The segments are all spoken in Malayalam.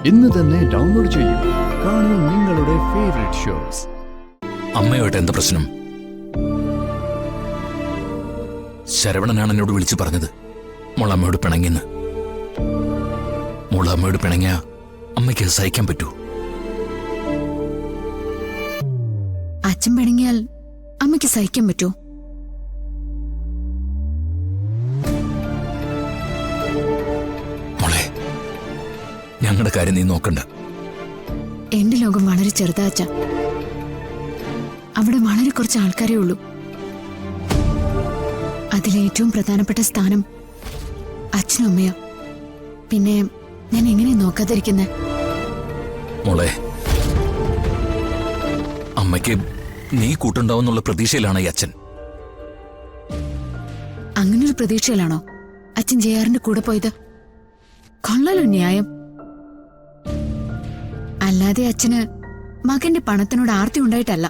ഇന്ന് തന്നെ ഡൗൺലോഡ് ചെയ്യൂ. കാണൂ നിങ്ങളുടെ ഫേവറേറ്റ് ഷോസ്. അമ്മയോട്ട് എന്താ പ്രശ്നം? ശരവണനാണ് എന്നോട് വിളിച്ചു പറഞ്ഞത് മോൾ അമ്മയോട് പിണങ്ങിന്ന്. മോൾ അമ്മയോട് പിണങ്ങിയ അമ്മയ്ക്ക് സഹിക്കാൻ പറ്റൂ? അച്ഛൻ പിണങ്ങിയാൽ അമ്മയ്ക്ക് സഹിക്കാൻ പറ്റുമോ? മോളെ, ഞങ്ങളുടെ കാര്യം നീ നോക്കണ്ട. എന്റെ ലോകം വളരെ ചെറുതാ അച്ഛ. അവിടെ വളരെ കുറച്ച് ആൾക്കാരേ ഉള്ളൂ. അതിലേറ്റവും പ്രധാനപ്പെട്ട സ്ഥാനം അച്ഛനും അമ്മയോ. പിന്നെ ഞാൻ എങ്ങനെ നോക്കാതിരിക്കുന്നെ? മോളെ, അമ്മയ്ക്ക് നീ കൂട്ടുണ്ടാവുന്നുള്ള പ്രതീക്ഷയിലാണ് ഈ അച്ഛൻ. അങ്ങനൊരു പ്രതീക്ഷയിലാണോ അച്ഛൻ ജയാറിന്റെ കൂടെ പോയത്? കൊള്ളാലോ ന്യായം. അല്ലാതെ അച്ഛന് മകന്റെ പണത്തിനോട് ആർത്തി ഉണ്ടായിട്ടല്ല.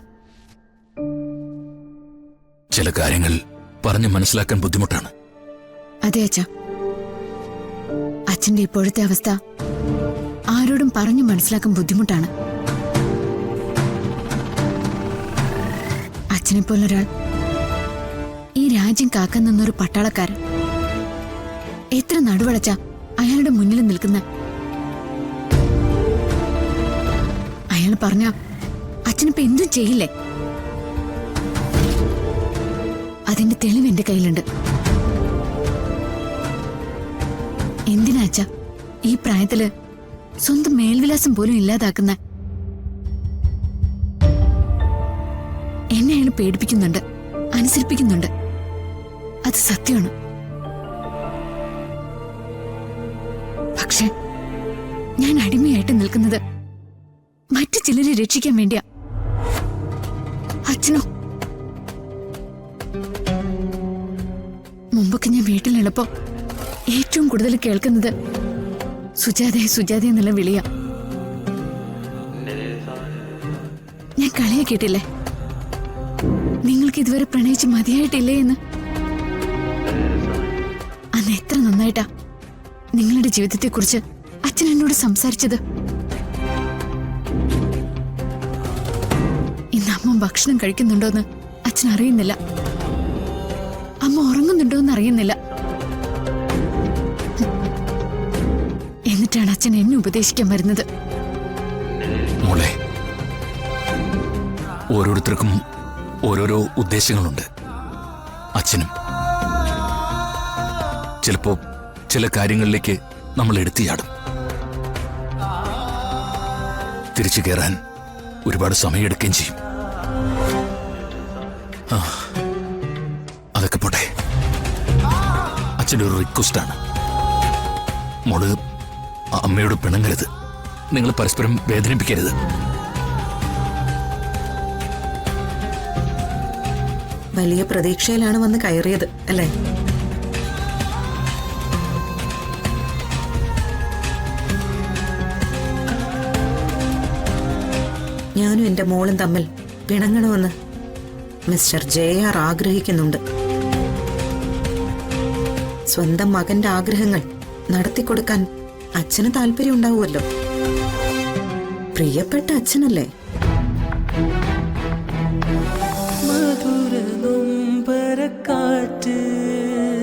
ചില കാര്യങ്ങൾ പറഞ്ഞു മനസ്സിലാക്കാൻ ബുദ്ധിമുട്ടാണ്. അതെ അച്ഛ. അച്ഛന്റെ ഇപ്പോഴത്തെ അവസ്ഥ ആരോടും പറഞ്ഞു മനസ്സിലാക്കാൻ ബുദ്ധിമുട്ടാണ്. അച്ഛനെ പോലൊരാൾ ഈ രാജ്യം കാക്കാൻ നിന്നൊരു പട്ടാളക്കാരൻ എത്ര നടുവളച്ച അയാളുടെ മുന്നിൽ നിൽക്കുന്ന. അയാൾ പറഞ്ഞ അച്ഛനിപ്പോ എന്തും ചെയ്യില്ലേ? അതിന്റെ തെളിവ് എന്റെ കയ്യിലുണ്ട്. എന്തിനാ അച്ഛ ഈ പ്രായത്തില് സ്വന്തം മേൽവിലാസം പോലും ഇല്ലാതാക്കുന്ന? എന്നെ അയാൾ പേടിപ്പിക്കുന്നുണ്ട്, അനുസരിപ്പിക്കുന്നുണ്ട്. അത് സത്യമാണ്. പക്ഷെ ഞാൻ അടിമയായിട്ട് നിൽക്കുന്നത് മറ്റു ചിലരെ രക്ഷിക്കാൻ വേണ്ടിയാ. അച്ഛനോ? മുമ്പൊക്കെ ഞാൻ വീട്ടിലുള്ളപ്പോ ഏറ്റവും കൂടുതൽ കേൾക്കുന്നത് സുജാതയെ സുജാത എന്നുള്ള വിളിയാ. ഞാൻ കളിയാക്കിയിട്ടില്ലേ നിങ്ങൾക്ക് ഇതുവരെ പ്രണയിച്ച് മതിയായിട്ടില്ലേ എന്ന്? അന്ന് എത്ര നന്നായിട്ടാ നിങ്ങളുടെ ജീവിതത്തെക്കുറിച്ച് അച്ഛൻ എന്നോട് സംസാരിച്ചത്. ഇന്ന് അമ്മ ഭക്ഷണം കഴിക്കുന്നുണ്ടോന്ന് അച്ഛൻ അറിയുന്നില്ല. അമ്മ ഉറങ്ങുന്നുണ്ടോന്ന് അറിയുന്നില്ല. എന്നിട്ടാണ് അച്ഛൻ എന്നെ ഉപദേശിക്കാൻ വരുന്നത്. മോളെ, ഓരോരുത്തർക്കും ഓരോരോ ഉദ്ദേശങ്ങളുണ്ട്. അച്ഛനും ചിലപ്പോ ചില കാര്യങ്ങളിലേക്ക് നമ്മൾ എടുത്തിയാടും. തിരിച്ചു കയറാൻ ഒരുപാട് സമയമെടുക്കുകയും ചെയ്യും. അതൊക്കെ പോട്ടെ. അച്ഛൻ്റെ ഒരു റിക്വസ്റ്റാണ്. മോള് അമ്മയോട് പിണങ്ങരുത്. നിങ്ങൾ പരസ്പരം വേദനിപ്പിക്കരുത്. വലിയ പ്രതീക്ഷയിലാണ് വന്ന് കയറിയത് അല്ലേ? ഞാനും എന്റെ മോളും തമ്മിൽ പിണങ്ങണമെന്ന് മിസ്റ്റർ JR ആഗ്രഹിക്കുന്നുണ്ട്. സ്വന്തം മകന്റെ ആഗ്രഹങ്ങൾ നടത്തിക്കൊടുക്കാൻ അച്ഛന് താല്പര്യം ഉണ്ടാവുമല്ലോ. പ്രിയപ്പെട്ട അച്ഛനല്ലേ?